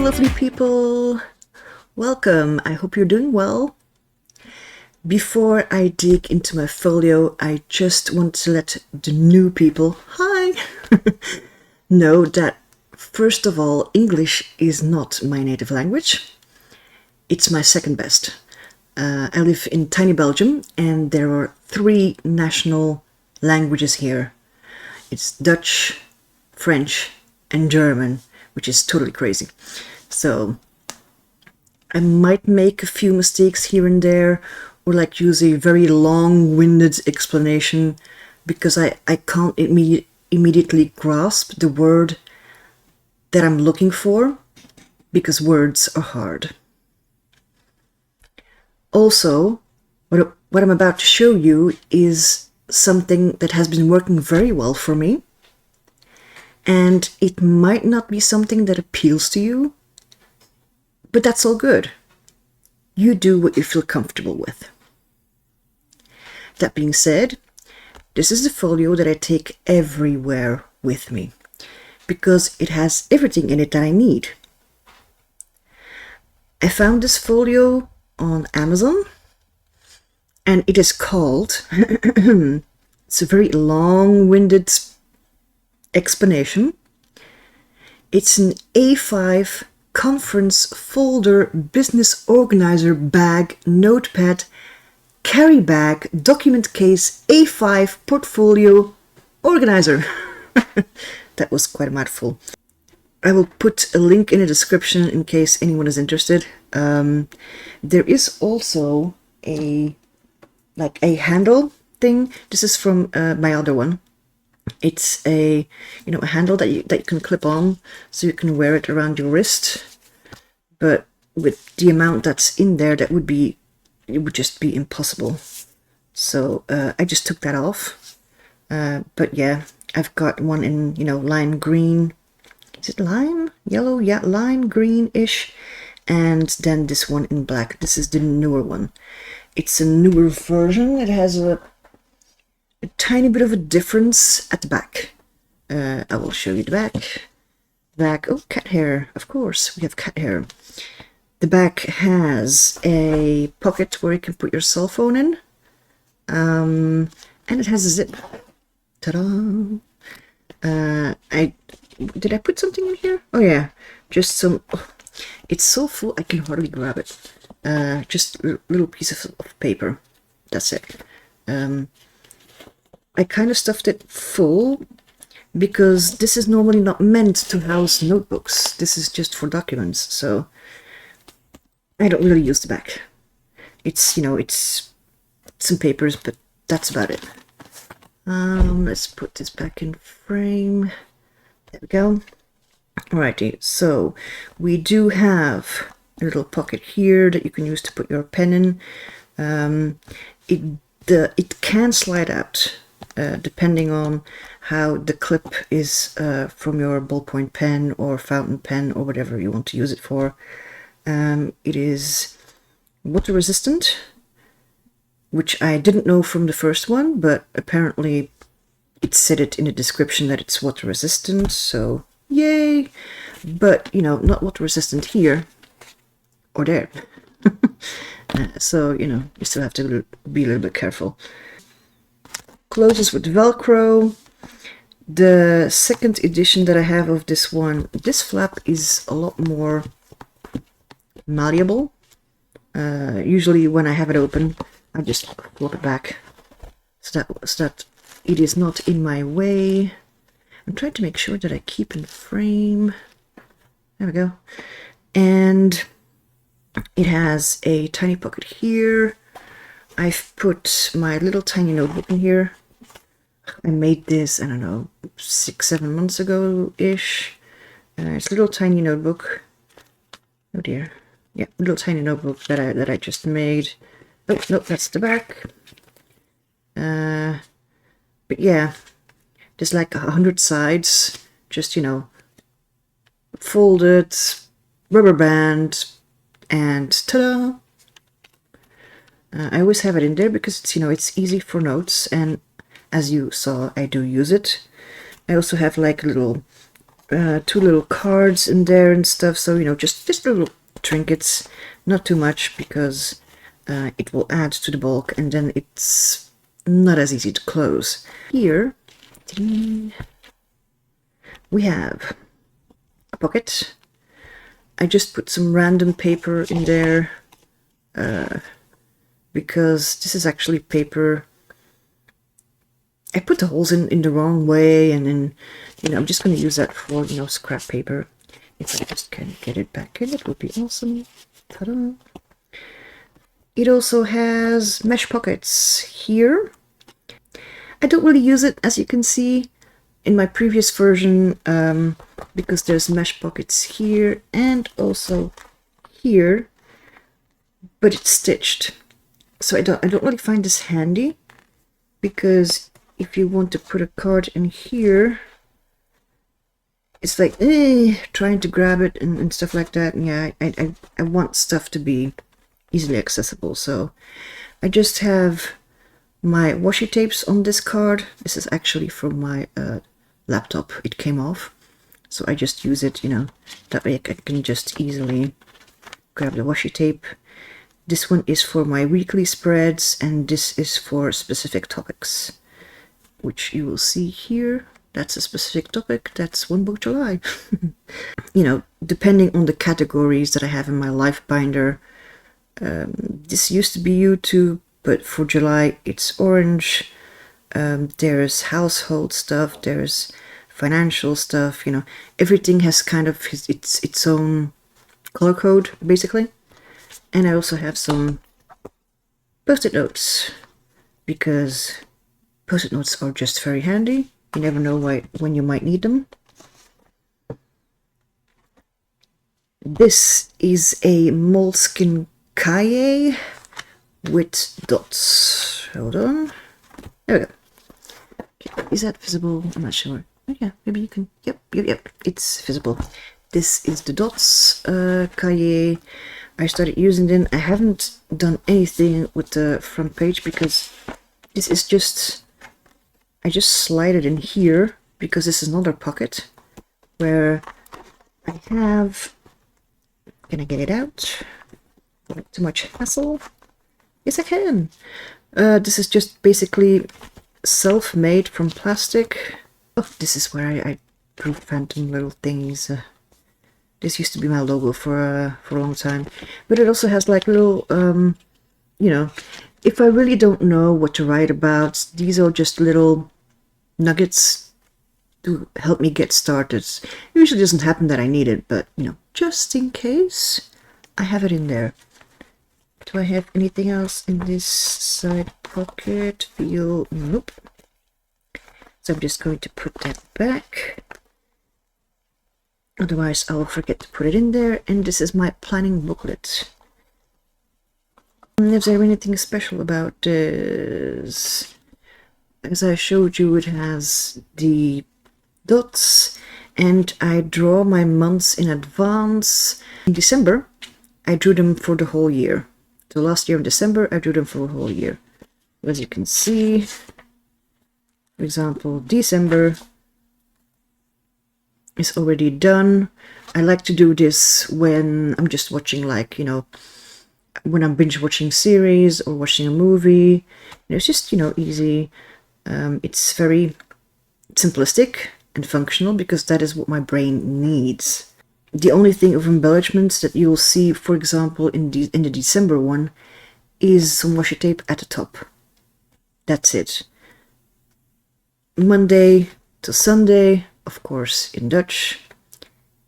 lovely people. Welcome. I hope you're doing well. Before I dig into my folio, I just want to let the new people, hi, know that first of all, English is not my native language. It's my second best. I live in tiny Belgium and there are 3 national languages here. It's Dutch, French, and German, which is totally crazy. So I might make a few mistakes here and there, or like use a very long-winded explanation because I can't immediately grasp the word that I'm looking for, because words are hard. Also, what I'm about to show you is something that has been working very well for me, and it might not be something that appeals to you, but that's all good. You do what you feel comfortable with. That being said, this is the folio that I take everywhere with me because it has everything in it that I need. I found this folio on Amazon and it is called, it's a very long-winded explanation. It's an A5 conference folder business organizer bag notepad carry bag document case A5 portfolio organizer. That was quite a mouthful. I will put a link in the description in case anyone is interested. There is also a handle thing. This is from my other one. It's a handle that you can clip on so you can wear it around your wrist. But with the amount that's in there, it would just be impossible. So I just took that off. But yeah, I've got one in lime green. Is it lime? Yellow? Yeah, lime green-ish. And then this one in black. This is the newer one. It's a newer version. It has a tiny bit of a difference at the back. I will show you the back. Back. Oh, cat hair. Of course, we have cat hair. The back has a pocket where you can put your cell phone in. And it has a zip. Ta-da! Did I put something in here? Oh yeah, just some. Oh, it's so full I can hardly grab it. Just a little piece of paper. That's it. I kind of stuffed it full because this is normally not meant to house notebooks. This is just for documents, so I don't really use the back. It's it's some papers, but that's about it. Let's put this back in frame. There we go. Alrighty, so we do have a little pocket here that you can use to put your pen in. It can slide out depending on how the clip is from your ballpoint pen or fountain pen or whatever you want to use it for. It is water resistant, which I didn't know from the first one, but apparently it said it in the description that it's water resistant, so yay! But not water resistant here or there. So you still have to be a little bit careful. Closes with Velcro. The second edition that I have of this one, this flap is a lot more malleable. Usually when I have it open, I just flop it back so that it is not in my way. I'm trying to make sure that I keep in frame. There we go. And it has a tiny pocket here. I've put my little tiny notebook in here. I made this, I don't know, 6-7 months ago-ish. It's a little tiny notebook. Oh dear. Yeah, little tiny notebook that I just made. Oh, no, that's the back. But yeah, there's like 100 sides, just, folded, rubber band, and ta-da! I always have it in there because it's, it's easy for notes, and as you saw, I do use it. I also have like a little 2 little cards in there and stuff. So, you know, just little trinkets, not too much, because it will add to the bulk and then it's not as easy to close. Here, we have a pocket. I just put some random paper in there because this is actually paper. I put the holes in the wrong way, and then, you know, I'm just going to use that for, you know, scrap paper. If I just can get it back in, it would be awesome. Ta-da! It also has mesh pockets here. I don't really use it, as you can see, in my previous version, because there's mesh pockets here and also here, but it's stitched. So I don't really find this handy, because if you want to put a card in here, it's like trying to grab it and stuff like that. And yeah, I want stuff to be easily accessible, so I just have my washi tapes on this card. This is actually from my laptop. It came off, so I just use it, you know, that way I can just easily grab the washi tape. This one is for my weekly spreads, and this is for specific topics, which you will see here. That's a specific topic. That's One Book July. You know, depending on the categories that I have in my life binder, this used to be YouTube, but for July it's orange. There's household stuff, there's financial stuff, you know, everything has kind of its own color code, basically. And I also have some post-it notes, because post-it notes are just very handy. You never know when you might need them. This is a moleskin Carie with dots. Hold on. There we go. Okay, is that visible? I'm not sure. Oh yeah, maybe you can. Yep. It's visible. This is the dots Carie. I started using them. I haven't done anything with the front page, because this is just, I just slide it in here, because this is another pocket where I have, can I get it out? Not too much hassle. Yes, I can. This is just basically self-made from plastic. Oh, this is where I drew phantom little things. This used to be my logo for a long time. But it also has like little, you know, if I really don't know what to write about, these are just little nuggets to help me get started. It usually doesn't happen that I need it, but, you know, just in case, I have it in there. Do I have anything else in this side pocket? Nope. So I'm just going to put that back. Otherwise, I'll forget to put it in there. And this is my planning booklet. Is there anything special about this? As I showed you, it has the dots, and I draw my months in advance. In December, I drew them for the whole year. So last year in December, I drew them for the whole year. As you can see, for example, December is already done. I like to do this when I'm just watching, like, you know, when I'm binge watching series or watching a movie. It's just, you know, easy. It's very simplistic and functional, because that is what my brain needs. The only thing of embellishments that you'll see, for example, in the December one, is some washi tape at the top. That's it. Monday to Sunday, of course, in Dutch.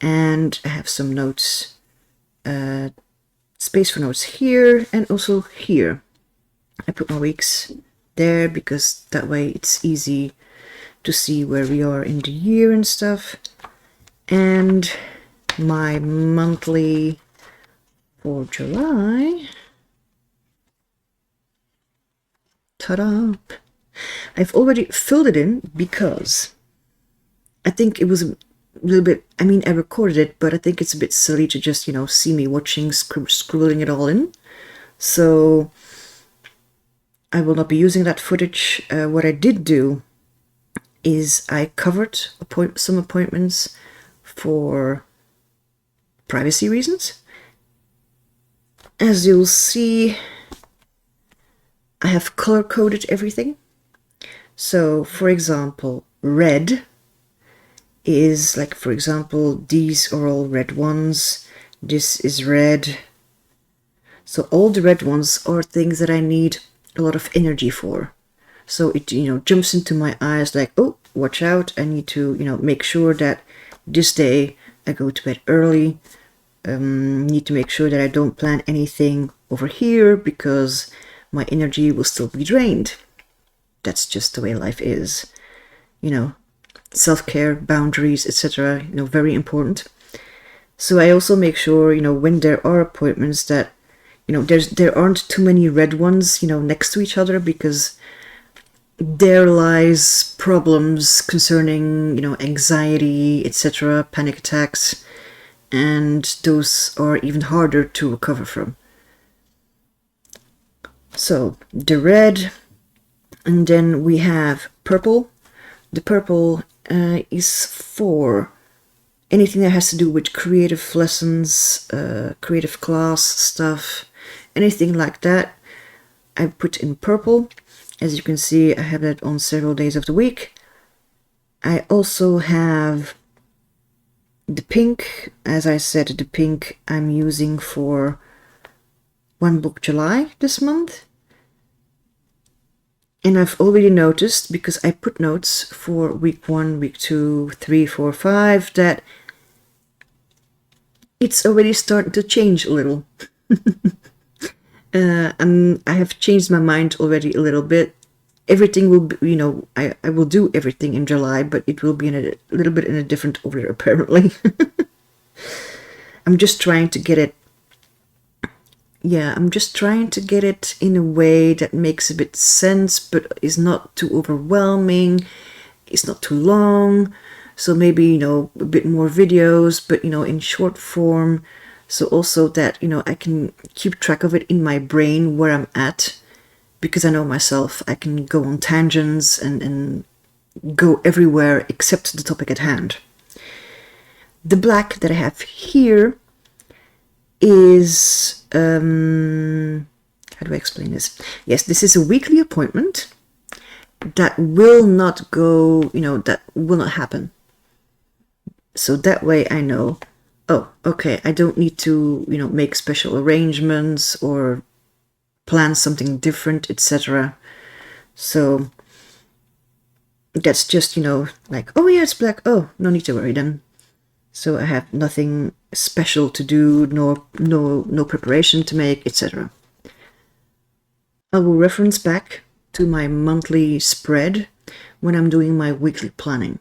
And I have some notes, space for notes here and also here. I put my weeks there, because that way it's easy to see where we are in the year and stuff. And my monthly for July. Ta-da! I've already filled it in, because I think it was a little bit, I mean, I recorded it, but I think it's a bit silly to just, you know, see me watching, scribbling it all in. So I will not be using that footage. What I did do is I covered some appointments for privacy reasons. As you'll see, I have color-coded everything. So, for example, red is like, for example, these are all red ones. This is red. So all the red ones are things that I need a lot of energy for. So it, jumps into my eyes like, oh, watch out. I need to, make sure that this day I go to bed early. Need to make sure that I don't plan anything over here because my energy will still be drained. That's just the way life is. Self-care, boundaries, etc. Very important. So I also make sure, when there are appointments that, there aren't too many red ones, next to each other, because there lies problems concerning, anxiety, etc., panic attacks, and those are even harder to recover from. So the red, and then we have purple. The purple is for anything that has to do with creative lessons, creative class stuff, anything like that. I put in purple. As you can see, I have that on several days of the week. I also have the pink. As I said, the pink I'm using for One Book July this month. And I've already noticed, because I put notes for week 1, week 2, 3, 4, 5, that it's already starting to change a little. And I have changed my mind already a little bit. Everything will be, I will do everything in July, but it will be in a little bit in a different order, apparently. I'm just trying to get it. Yeah, I'm just trying to get it in a way that makes a bit sense, but is not too overwhelming. It's not too long. So maybe, a bit more videos, but, in short form. So also that, I can keep track of it in my brain where I'm at, because I know myself, I can go on tangents and go everywhere except the topic at hand. The black that I have here is, how do I explain this? Yes, this is a weekly appointment that will not go, that will not happen. So that way I know, oh, okay, I don't need to, make special arrangements or plan something different, etc. So that's just, like, oh yeah, it's black. Oh, no need to worry then. So I have nothing special to do, no preparation to make, etc. I will reference back to my monthly spread when I'm doing my weekly planning.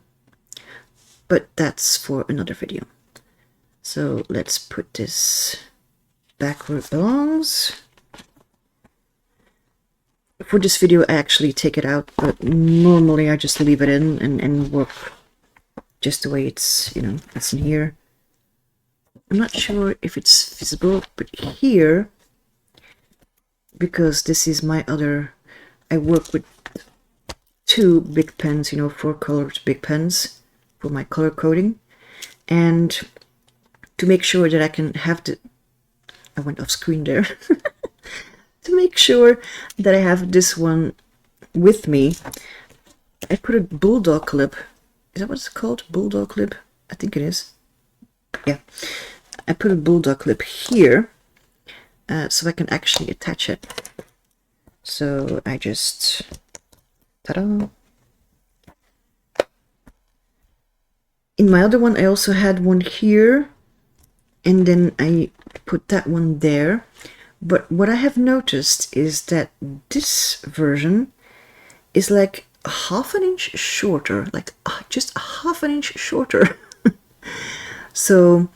But that's for another video. So let's put this back where it belongs. For this video, I actually take it out, but normally I just leave it in and work just the way it's, it's in here. I'm not sure if it's visible, but here, because this is my other, I work with 2 big pens, 4-colored big pens for my color coding. And to make sure that I can have the, I went off screen there. To make sure that I have this one with me, I put a bulldog clip. Is that what it's called? Bulldog clip? I think it is. Yeah. I put a bulldog clip here so I can actually attach it. So I just, ta-da. In my other one, I also had one here, and then I put that one there. But what I have noticed is that this version is like a half an inch shorter, like just a half an inch shorter. So,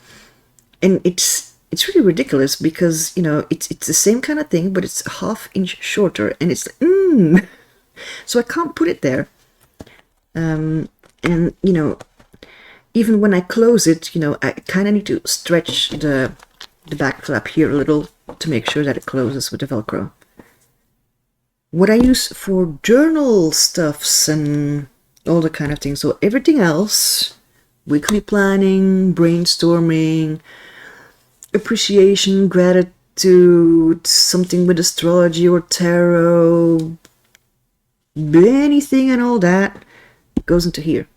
and it's really ridiculous because, it's the same kind of thing, but it's a half inch shorter, and it's like, so I can't put it there. And, even when I close it, I kind of need to stretch the back flap here a little to make sure that it closes with the Velcro. What I use for journal stuffs and all the kind of things. So everything else weekly planning, brainstorming, appreciation, gratitude, something with astrology or tarot, anything and all that goes into here.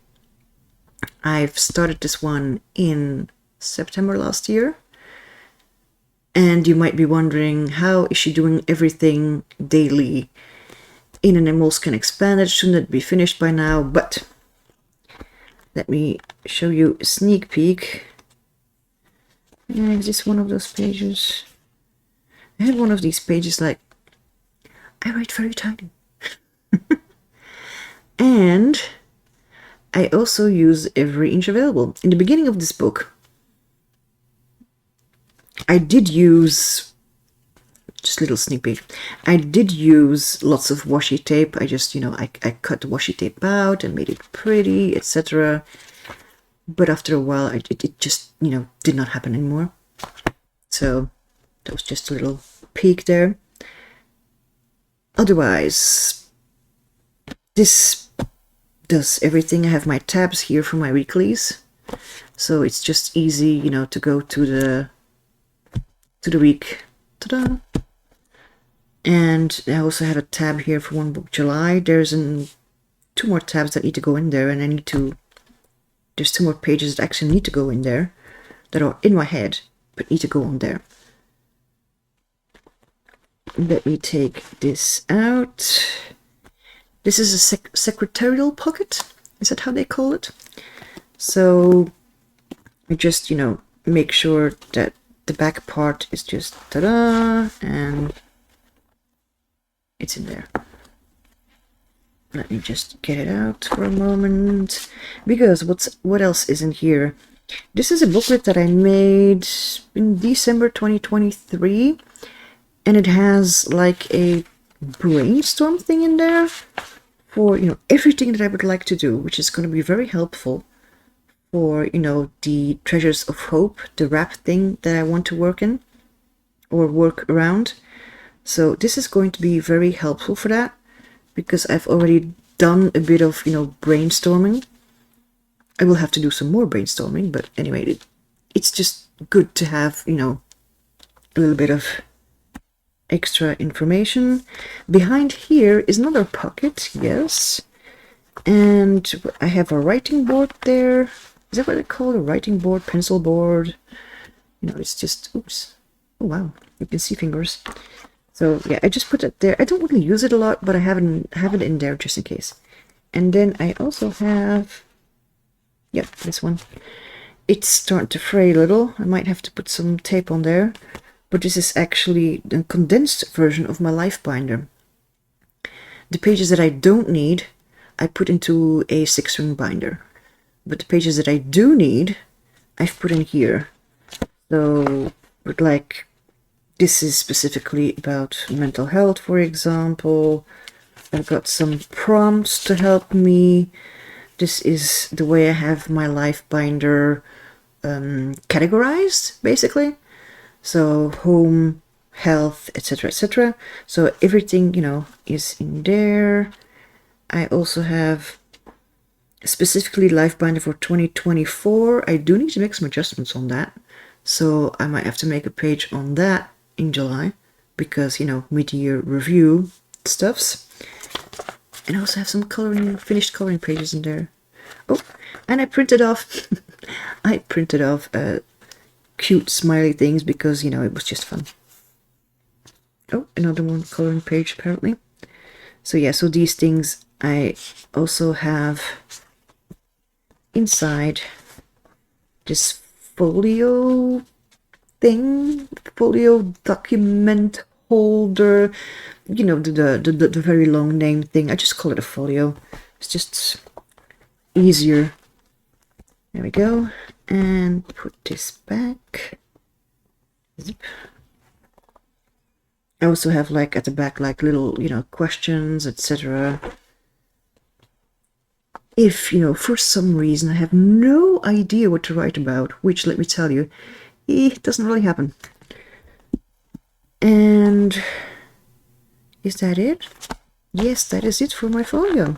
I've started this one in September last year. And you might be wondering, how is she doing everything daily in an Moleskine Expanded? Shouldn't it be finished by now? But let me show you a sneak peek. Is this one of those pages? I have one of these pages like, I write very tiny. And I also use every inch available. In the beginning of this book, I did use, just a little sneak peek, I did use lots of washi tape. I just, I cut the washi tape out and made it pretty, etc. But after a while, it just, did not happen anymore. So that was just a little peek there. Otherwise, this does everything. I have my tabs here for my weeklies. So it's just easy, to go to the week. Ta-da! And I also have a tab here for one book, July. There's 2 more tabs that need to go in there, and there's 2 more pages that actually need to go in there, that are in my head, but need to go on there. Let me take this out. This is a secretarial pocket. Is that how they call it? So I just, make sure that the back part is just ta-da, and it's in there. Let me just get it out for a moment, because what else is in here? This is a booklet that I made in December 2023, and it has like a brainstorm thing in there for, everything that I would like to do, which is going to be very helpful for, the Treasures of Hope, the wrap thing that I want to work in or work around. So this is going to be very helpful for that, because I've already done a bit of, brainstorming. I will have to do some more brainstorming, but anyway, it's just good to have, a little bit of extra information. Behind here is another pocket, yes. And I have a writing board there. Is that what they call it? A writing board, pencil board? It's just, oops. Oh, wow. You can see fingers. So, yeah, I just put it there. I don't really use it a lot, but I have it in there just in case. And then I also have, yeah, this one. It's starting to fray a little. I might have to put some tape on there. But this is actually a condensed version of my life binder. The pages that I don't need, I put into a 6-ring binder. But the pages that I do need, I've put in here. So, but like, this is specifically about mental health, for example. I've got some prompts to help me. This is the way I have my life binder categorized, basically. So home, health, etc., etc. So everything, is in there. I also have specifically life binder for 2024. I do need to make some adjustments on that. So I might have to make a page on that in July, because, mid-year review stuffs. And I also have some finished coloring pages in there. Oh, and I printed off cute smiley things, because it was just fun. Oh, another one coloring page apparently. So yeah, so these things I also have inside this folio thing, folio document holder, the very long name thing. I just call it a folio. It's just easier. There we go. And put this back. Zip. I also have like at the back like little, questions, etc. If, for some reason I have no idea what to write about, which, let me tell you, it doesn't really happen. And is that it? Yes, that is it for my folio.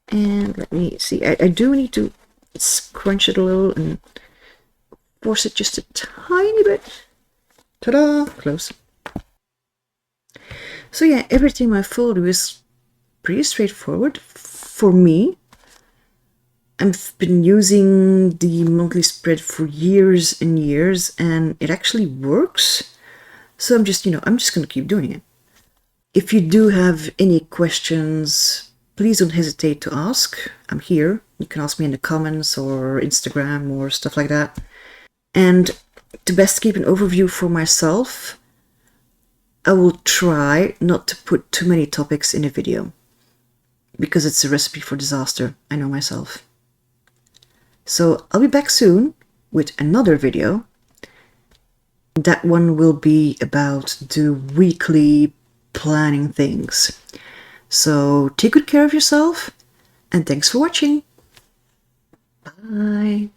And let me see, I do need to scrunch it a little and force it just a tiny bit. Ta-da! Close. So yeah, everything in my folder is pretty straightforward for me. I've been using the monthly spread for years and years, and it actually works. So I'm just going to keep doing it. If you do have any questions, please don't hesitate to ask. I'm here. You can ask me in the comments or Instagram or stuff like that. And to best keep an overview for myself, I will try not to put too many topics in a video, because it's a recipe for disaster, I know myself. So I'll be back soon with another video. That one will be about the weekly planning things. So take good care of yourself, and thanks for watching. Bye.